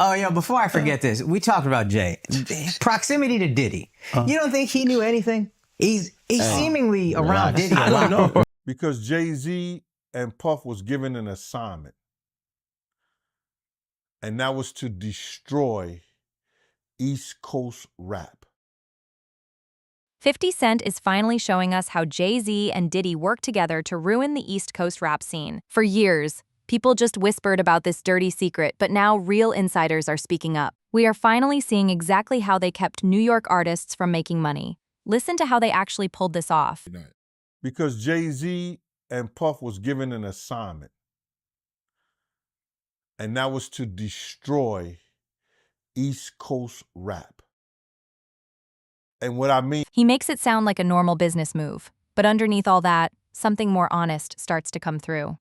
Oh, yeah, before I forget this, we talked about Jay. Proximity to Diddy. You don't think he knew anything? He's seemingly around Diddy a lot. I don't know. Because Jay-Z and Puff was given an assignment. And that was to destroy East Coast rap. 50 Cent is finally showing us how Jay-Z and Diddy worked together to ruin the East Coast rap scene. For years, people just whispered about this dirty secret, but now real insiders are speaking up. We are finally seeing exactly how they kept New York artists from making money. Listen to how they actually pulled this off. Because Jay-Z and Puff was given an assignment. And that was to destroy East Coast rap. And what I mean... He makes it sound like a normal business move, but underneath all that, something more honest starts to come through.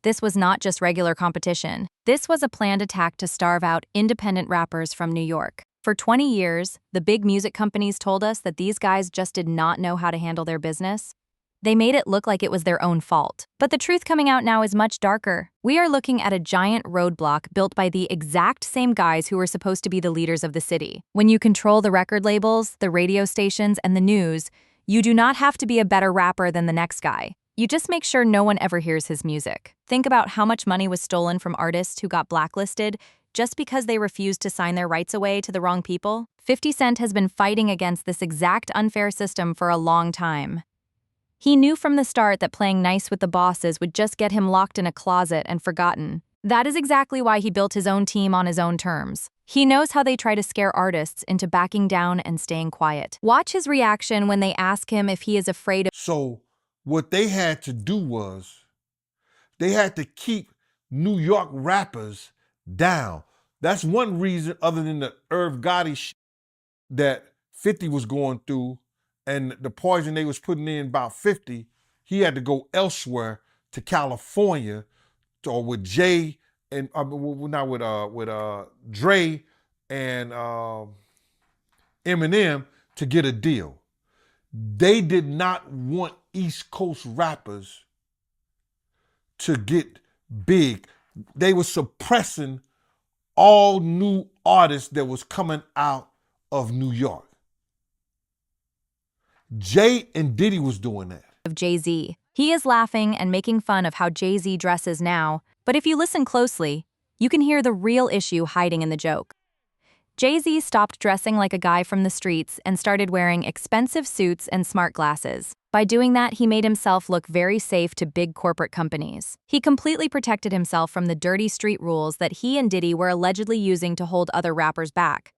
This was not just regular competition. This was a planned attack to starve out independent rappers from New York. For 20 years, the big music companies told us that these guys just did not know how to handle their business. They made it look like it was their own fault. But the truth coming out now is much darker. We are looking at a giant roadblock built by the exact same guys who were supposed to be the leaders of the city. When you control the record labels, the radio stations, and the news, you do not have to be a better rapper than the next guy. You just make sure no one ever hears his music. Think about how much money was stolen from artists who got blacklisted just because they refused to sign their rights away to the wrong people. 50 Cent has been fighting against this exact unfair system for a long time. He knew from the start that playing nice with the bosses would just get him locked in a closet and forgotten. That is exactly why he built his own team on his own terms. He knows how they try to scare artists into backing down and staying quiet. Watch his reaction when they ask him if he is afraid of... So what they had to do was they had to keep New York rappers down. That's one reason, other than the Irv Gotti shit that 50 was going through and the poison they was putting in about 50, he had to go elsewhere to California or with Jay and not with Dre and Eminem to get a deal. They did not want East Coast rappers to get big. They were suppressing all new artists that was coming out of New York. Jay and Diddy was doing that. Of Jay-Z. He is laughing and making fun of how Jay-Z dresses now, but if you listen closely, you can hear the real issue hiding in the joke. Jay-Z stopped dressing like a guy from the streets and started wearing expensive suits and smart glasses. By doing that, he made himself look very safe to big corporate companies. He completely protected himself from the dirty street rules that he and Diddy were allegedly using to hold other rappers back.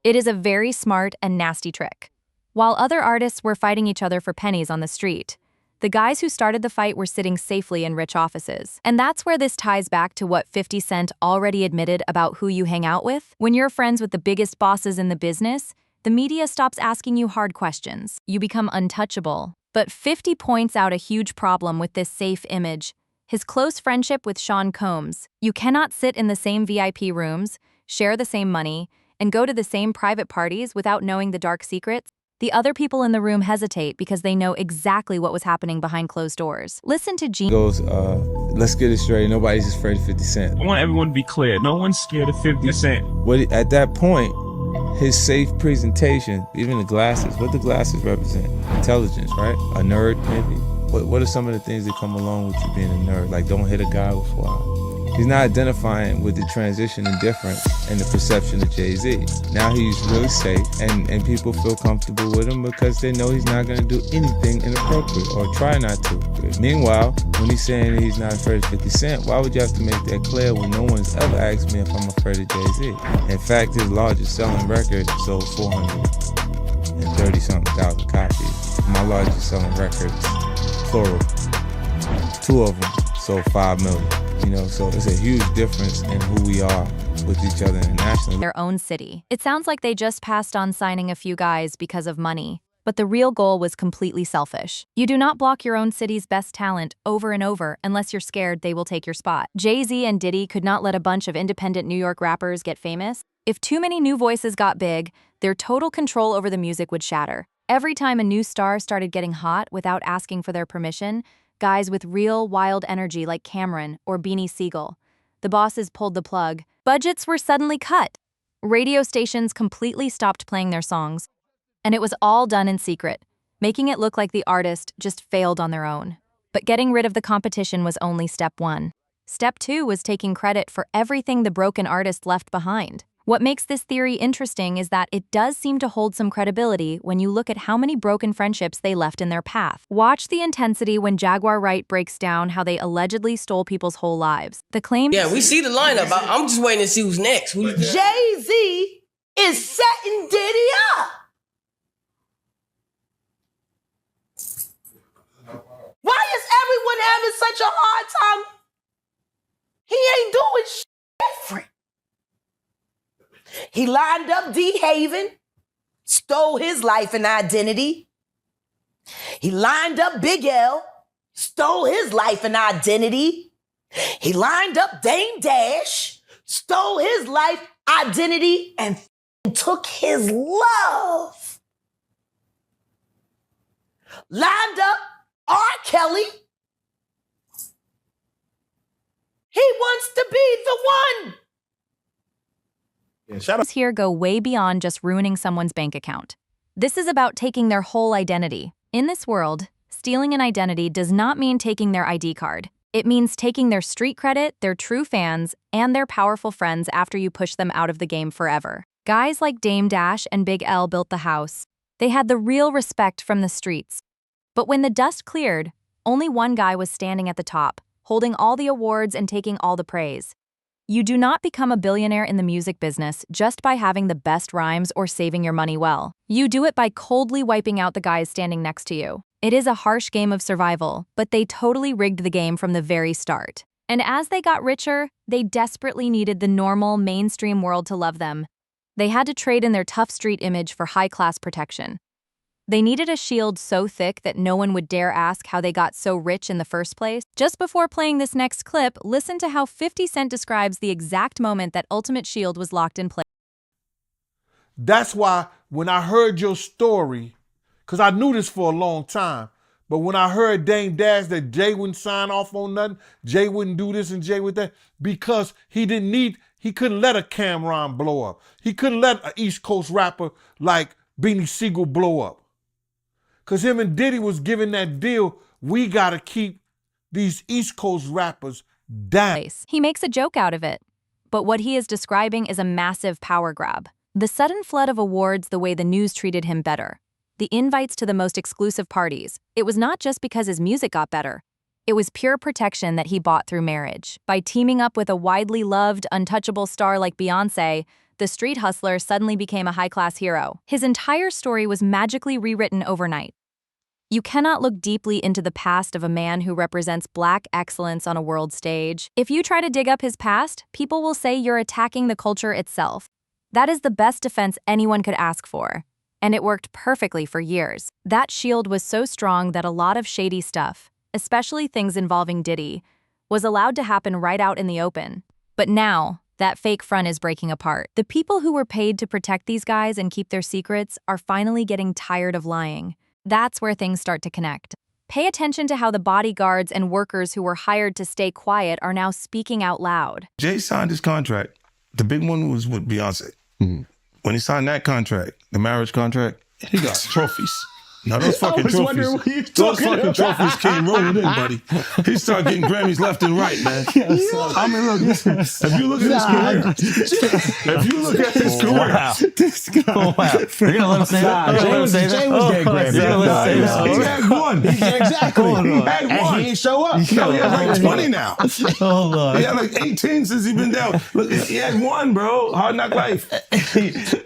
It is a very smart and nasty trick. While other artists were fighting each other for pennies on the street, the guys who started the fight were sitting safely in rich offices. And that's where this ties back to what 50 Cent already admitted about who you hang out with. When you're friends with the biggest bosses in the business, the media stops asking you hard questions. You become untouchable. But 50 points out a huge problem with this safe image. His close friendship with Sean Combs. You cannot sit in the same VIP rooms, share the same money, and go to the same private parties without knowing the dark secrets. The other people in the room hesitate because they know exactly what was happening behind closed doors. Listen to Gene. Goes, let's get it straight. Nobody's just afraid of 50 Cent. I want everyone to be clear. No one's scared of 50 Cent. At that point, his safe presentation, even the glasses, what the glasses represent? Intelligence, right? A nerd, maybe? What are some of the things that come along with you being a nerd? Like, don't hit a guy with fly. He's not identifying with the transition and difference in the perception of Jay-Z. Now he's really safe, and people feel comfortable with him because they know he's not going to do anything inappropriate or try not to. Meanwhile, when he's saying he's not afraid of 50 Cent, why would you have to make that clear when no one's ever asked me if I'm afraid of Jay-Z? In fact, his largest selling record sold 430-something thousand copies. My largest selling records, plural, 2 of them sold 5 million. So it's a huge difference in who we are with each other internationally. Their own city. It sounds like they just passed on signing a few guys because of money, but the real goal was completely selfish. You do not block your own city's best talent over and over unless you're scared they will take your spot. Jay-Z and Diddy could not let a bunch of independent New York rappers get famous. If too many new voices got big, their total control over the music would shatter. Every time a new star started getting hot without asking for their permission, guys with real wild energy like Cameron or Beanie Siegel, the bosses pulled the plug. Budgets were suddenly cut. Radio stations completely stopped playing their songs, and it was all done in secret, making it look like the artist just failed on their own. But getting rid of the competition was only step one. Step two was taking credit for everything the broken artist left behind. What makes this theory interesting is that it does seem to hold some credibility when you look at how many broken friendships they left in their path. Watch the intensity when Jaguar Wright breaks down how they allegedly stole people's whole lives. The claim— Yeah, we see the lineup. I'm just waiting to see who's next. Jay-Z is setting Diddy up. Why is everyone having such a hard time? He ain't doing shit different. He lined up D. Haven, stole his life and identity. He lined up Big L, stole his life and identity. He lined up Dame Dash, stole his life, identity, and took his love. Lined up R. Kelly. He wants to be the one. here go way beyond just ruining someone's bank account. This is about taking their whole identity. In this world, stealing an identity does not mean taking their ID card. It means taking their street credit, their true fans, and their powerful friends after you push them out of the game forever. Guys like Dame Dash and Big L built the house. They had the real respect from the streets. But when the dust cleared, only one guy was standing at the top, holding all the awards and taking all the praise. You do not become a billionaire in the music business just by having the best rhymes or saving your money well. You do it by coldly wiping out the guys standing next to you. It is a harsh game of survival, but they totally rigged the game from the very start. And as they got richer, they desperately needed the normal, mainstream world to love them. They had to trade in their tough street image for high-class protection. They needed a shield so thick that no one would dare ask how they got so rich in the first place. Just before playing this next clip, listen to how 50 Cent describes the exact moment that Ultimate Shield was locked in place. That's why when I heard your story, because I knew this for a long time, but when I heard Dame Dash that Jay wouldn't sign off on nothing, Jay wouldn't do this and Jay would that, because he couldn't let a Cameron blow up. He couldn't let an East Coast rapper like Beanie Siegel blow up. Because him and Diddy was giving that deal, we got to keep these East Coast rappers down. He makes a joke out of it, but what he is describing is a massive power grab. The sudden flood of awards, the way the news treated him better. The invites to the most exclusive parties. It was not just because his music got better. It was pure protection that he bought through marriage. By teaming up with a widely loved, untouchable star like Beyonce, the street hustler suddenly became a high-class hero. His entire story was magically rewritten overnight. You cannot look deeply into the past of a man who represents Black excellence on a world stage. If you try to dig up his past, people will say you're attacking the culture itself. That is the best defense anyone could ask for. And it worked perfectly for years. That shield was so strong that a lot of shady stuff, especially things involving Diddy, was allowed to happen right out in the open. But now, that fake front is breaking apart. The people who were paid to protect these guys and keep their secrets are finally getting tired of lying. That's where things start to connect. Pay attention to how the bodyguards and workers who were hired to stay quiet are now speaking out loud. Jay signed his contract. The big one was with Beyonce. Mm-hmm. When he signed that contract, the marriage contract, he got trophies. Now those fucking trophies, trophies came rolling in, buddy. He started getting Grammys left and right, man. I mean, look, listen, if you look at his career, This guy. Oh, wow. You're going to let him say that? Jay was getting Grammys. You're going to let him say that? he had one. Exactly. He had one. And he ain't show up. No, he has like 20 now. Hold on. He had like 18 since he been down. Look, he had one, bro. Hard Knock Life.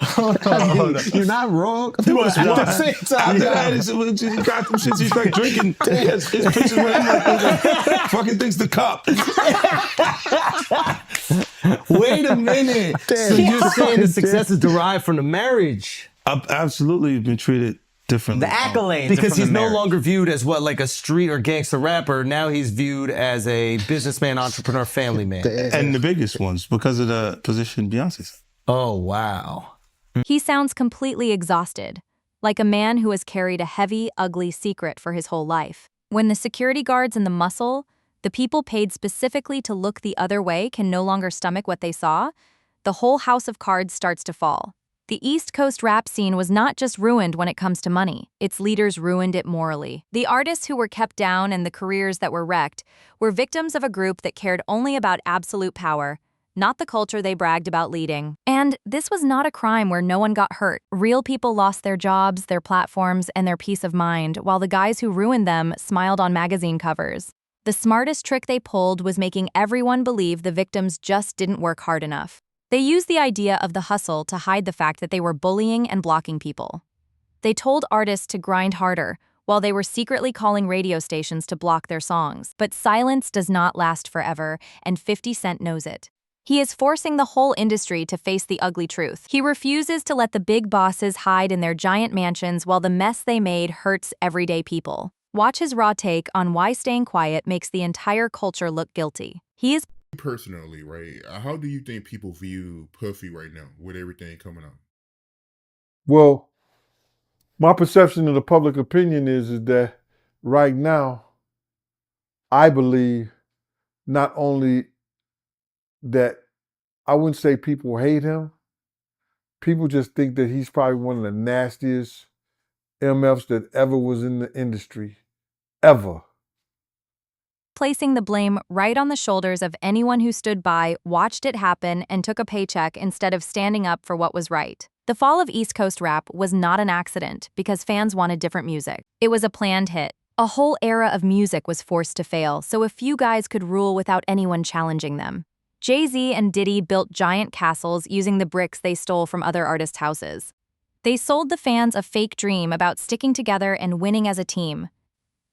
Hold on. You're not wrong. He was At one. the same time. After that, he got them shits. He's like drinking his pictures with him like fucking things to cup. Wait a minute. So you're saying the success is derived from the marriage? Absolutely been treated differently. The accolades. Because he's no marriage. longer viewed as what, like a street or gangster rapper. Now he's viewed as a businessman, entrepreneur, family man. And the biggest ones because of the position Beyonce's. Oh, wow. He sounds completely exhausted, like a man who has carried a heavy, ugly secret for his whole life. When the security guards and the muscle, the people paid specifically to look the other way, can no longer stomach what they saw, the whole house of cards starts to fall. The East Coast rap scene was not just ruined when it comes to money, its leaders ruined it morally. The artists who were kept down and the careers that were wrecked were victims of a group that cared only about absolute power, not the culture they bragged about leading. And this was not a crime where no one got hurt. Real people lost their jobs, their platforms, and their peace of mind, while the guys who ruined them smiled on magazine covers. The smartest trick they pulled was making everyone believe the victims just didn't work hard enough. They used the idea of the hustle to hide the fact that they were bullying and blocking people. They told artists to grind harder, while they were secretly calling radio stations to block their songs. But silence does not last forever, and 50 Cent knows it. He is forcing the whole industry to face the ugly truth. He refuses to let the big bosses hide in their giant mansions while the mess they made hurts everyday people. Watch his raw take on why staying quiet makes the entire culture look guilty. He is Personally, right? How do you think people view Puffy right now with everything coming out? Well, my perception of the public opinion is that right now, I believe not only that I wouldn't say people hate him, people just think that he's probably one of the nastiest MFs that ever was in the industry, ever. placing the blame right on the shoulders of anyone who stood by, watched it happen, and took a paycheck instead of standing up for what was right. The fall of East Coast rap was not an accident because fans wanted different music. It was a planned hit. A whole era of music was forced to fail so a few guys could rule without anyone challenging them. Jay-Z and Diddy built giant castles using the bricks they stole from other artists' houses. They sold the fans a fake dream about sticking together and winning as a team.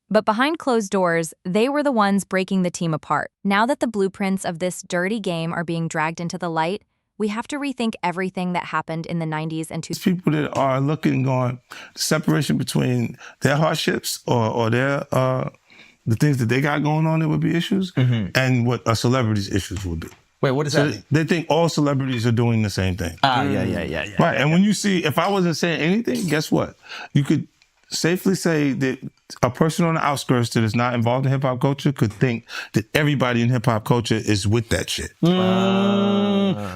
But behind closed doors, they were the ones breaking the team apart. Now that the blueprints of this dirty game are being dragged into the light, we have to rethink everything that happened in the 90s and 2000s. People that are looking on the separation between their hardships or their the things that they got going on that would be issues and what a celebrity's issues would be. Wait, what does that mean? They think all celebrities are doing the same thing. Yeah. Right, and when you see, if I wasn't saying anything, guess what? You could safely say that a person on the outskirts that is not involved in hip-hop culture could think that everybody in hip-hop culture is with that shit.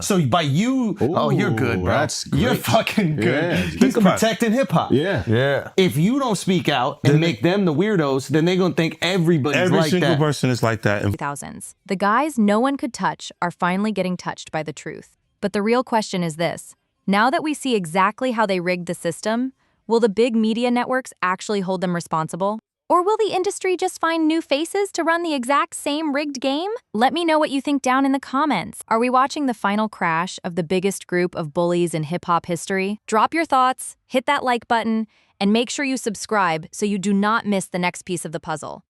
So by you, you're good, bro. That's great. You're fucking good. Yeah. He's protecting hip-hop. Yeah. If you don't speak out and make them the weirdos, then they're going to think everybody's Every like single that. person is like that. 2000s. The guys no one could touch are finally getting touched by the truth. But the real question is this. Now that we see exactly how they rigged the system, will the big media networks actually hold them responsible? Or will the industry just find new faces to run the exact same rigged game? Let me know what you think down in the comments. Are we watching the final crash of the biggest group of bullies in hip-hop history? Drop your thoughts, hit that like button, and make sure you subscribe so you do not miss the next piece of the puzzle.